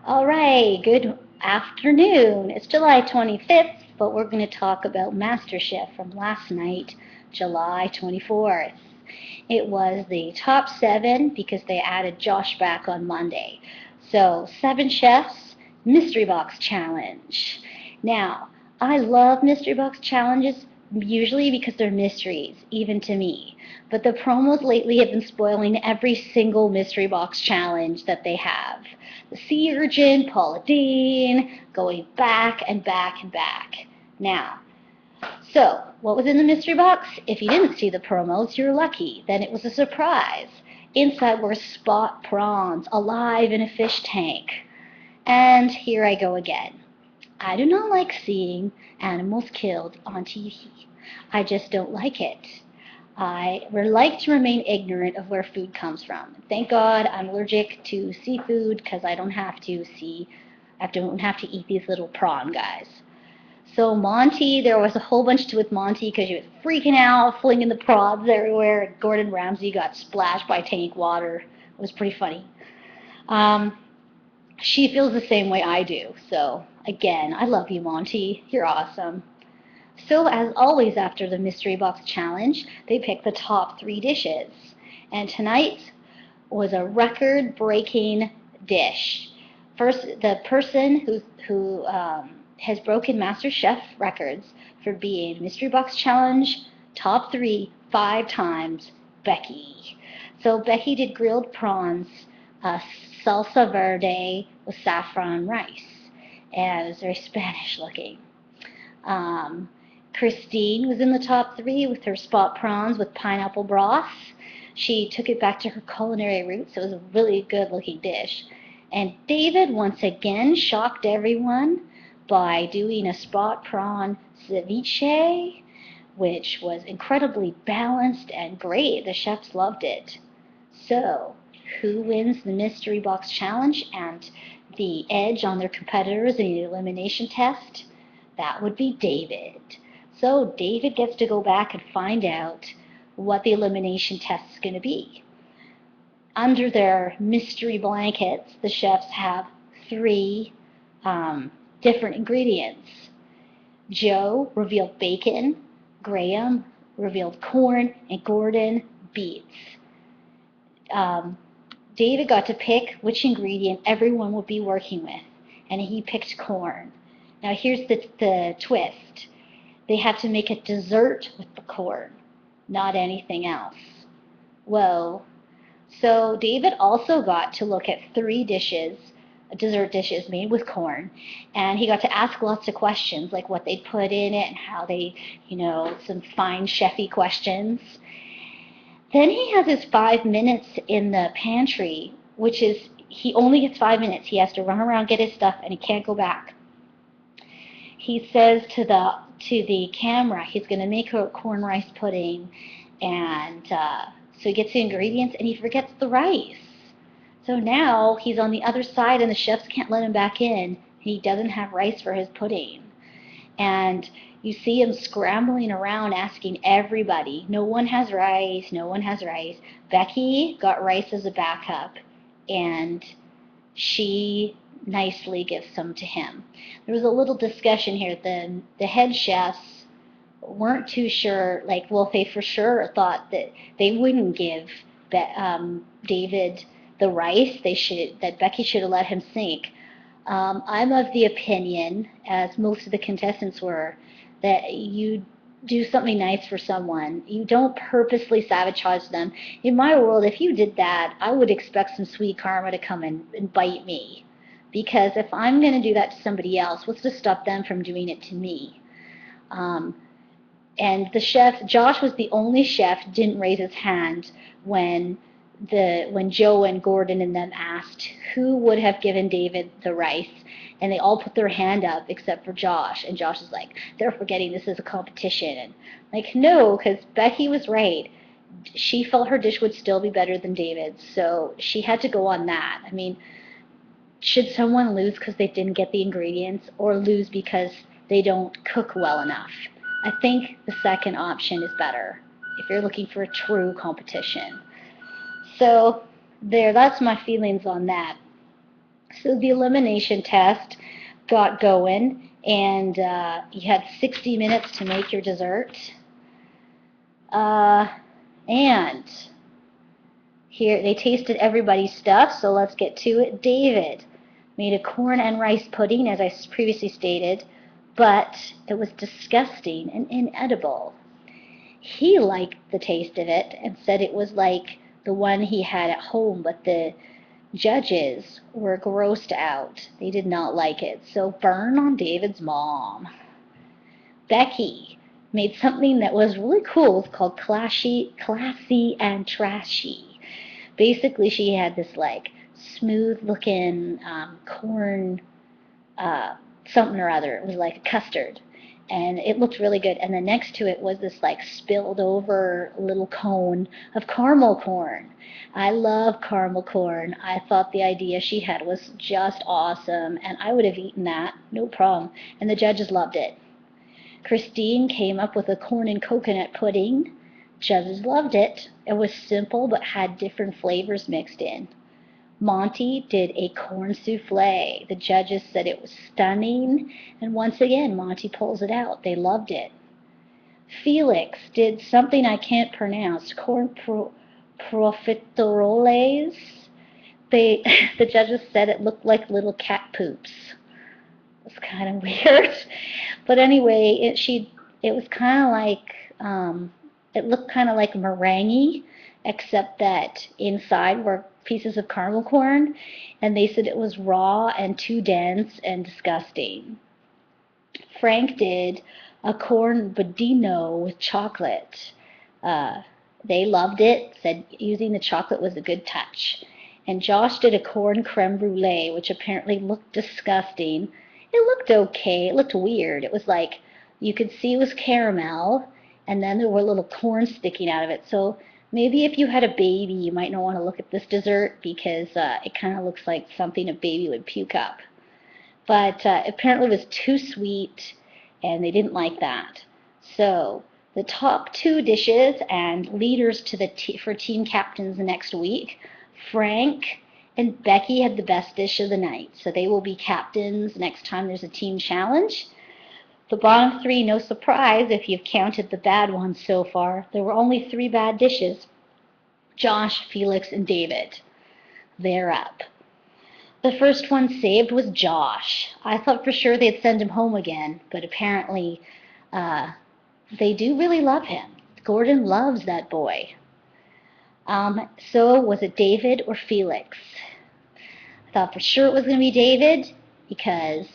All right, good afternoon. It's July 25th, but we're going to talk about MasterChef from last night, July 24th. It was the top seven because they added Josh back on Monday. So, seven chefs, mystery box challenge. Now, I love mystery box challenges usually because they're mysteries, even to me. But the promos lately have been spoiling every single mystery box challenge that they have. The sea urchin, Paula Deen, going back and back and back. Now, so, what was in the mystery box? If you didn't see the promos, you're lucky. Then it was a surprise. Inside were spot prawns, alive in a fish tank. And here I go again. I do not like seeing animals killed on TV. I just don't like it. I would like to remain ignorant of where food comes from. Thank God I'm allergic to seafood because I don't have to eat these little prawn guys. So Monty, there was a whole bunch with Monty because he was freaking out, flinging the prods everywhere. Gordon Ramsay got splashed by tank water. It was pretty funny. Um, she feels the same way I do. So again, I love you, Monty. You're awesome. So as always after the Mystery Box Challenge, they picked the top three dishes. And tonight was a record-breaking dish. First, the person who has broken MasterChef records for being Mystery Box Challenge top three 5 times, Becky. So Becky did grilled prawns, salsa verde with saffron rice, and it was very Spanish looking. Um, Christine was in the top three with her spot prawns with pineapple broth. She took it back to her culinary roots. It was a really good looking dish. And David once again shocked everyone by doing a spot prawn ceviche, which was incredibly balanced and great. The chefs loved it. So, who wins the Mystery Box Challenge and the edge on their competitors in the elimination test? That would be David. So David gets to go back and find out what the elimination test is going to be. Under their mystery blankets, the chefs have three different ingredients. Joe revealed bacon, Graham revealed corn, and Gordon beets. David got to pick which ingredient everyone would be working with, and he picked corn. Now here's the twist. They had to make a dessert with the corn, not anything else. Whoa. So David also got to look at 3 dishes, dessert dishes made with corn, and he got to ask lots of questions, like what they'd put in it and how they, some fine chefy questions. Then he has his 5 minutes in the pantry, which is, he only gets 5 minutes. He has to run around, get his stuff, and he can't go back. He says to the camera he's going to make a corn rice pudding, and so he gets the ingredients and he forgets the rice. So now he's on the other side and the chefs can't let him back in. He doesn't have rice for his pudding. And you see him scrambling around asking everybody, no one has rice, no one has rice. Becky got rice as a backup, and she nicely gives some to him. There was a little discussion here. The head chefs weren't too sure, like Wolfe for sure thought that they wouldn't give David the rice. That Becky should have let him sink. I'm of the opinion, as most of the contestants were, that you do something nice for someone. You don't purposely sabotage them. In my world, if you did that, I would expect some sweet karma to come and bite me. Because if I'm going to do that to somebody else, what's to stop them from doing it to me? And the chef, Josh was the only chef who didn't raise his hand when Joe and Gordon and them asked who would have given David the rice, and they all put their hand up except for Josh, and Josh is like, they're forgetting this is a competition. And like, no, because Becky was right. She felt her dish would still be better than David's, so she had to go on that. I mean, should someone lose because they didn't get the ingredients, or lose because they don't cook well enough? I think the second option is better if you're looking for a true competition. So that's my feelings on that. So the elimination test got going, and you had 60 minutes to make your dessert. And here, they tasted everybody's stuff, so let's get to it. David made a corn and rice pudding, as I previously stated, but it was disgusting and inedible. He liked the taste of it and said it was like the one he had at home, but the judges were grossed out. They did not like it. So burn on David's mom. Becky made something that was really cool. It's called classy and trashy. Basically, she had this like smooth looking corn something or other. It was like a custard. And it looked really good. And then next to it was this like spilled over little cone of caramel corn. I love caramel corn. I thought the idea she had was just awesome, and I would have eaten that, no problem. And the judges loved it. Christine came up with a corn and coconut pudding. Judges loved it. It was simple but had different flavors mixed in. Monty did a corn souffle. The judges said it was stunning, and once again, Monty pulls it out. They loved it. Felix did something I can't pronounce, corn profiteroles. The judges said it looked like little cat poops. It was kind of weird. But anyway, it was kind of like, it looked kind of like meringue, except that inside were pieces of caramel corn, and they said it was raw and too dense and disgusting. Frank did a corn budino with chocolate. They loved it, said using the chocolate was a good touch. And Josh did a corn creme brulee, which apparently looked disgusting. It looked okay. It looked weird. It was like you could see it was caramel, and then there were little corn sticking out of it. So maybe if you had a baby, you might not want to look at this dessert because it kind of looks like something a baby would puke up. But apparently it was too sweet, and they didn't like that. So the top two dishes and leaders to for team captains the next week, Frank and Becky had the best dish of the night. So they will be captains next time there's a team challenge. The bottom three, no surprise if you've counted the bad ones so far. There were only 3 bad dishes. Josh, Felix, and David. They're up. The first one saved was Josh. I thought for sure they'd send him home again, but apparently they do really love him. Gordon loves that boy. So was it David or Felix? I thought for sure it was going to be David because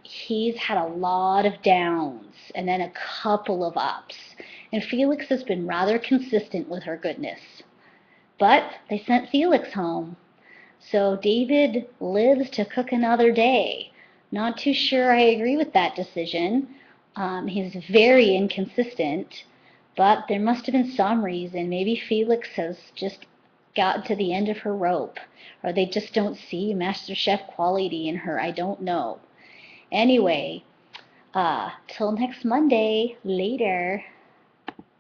he's had a lot of downs and then a couple of ups. And Felix has been rather consistent with her goodness. But they sent Felix home. So David lives to cook another day. Not too sure I agree with that decision. He's very inconsistent, but there must have been some reason. Maybe Felix has just gotten to the end of her rope, or they just don't see MasterChef quality in her. I don't know. Anyway, till next Monday. Later.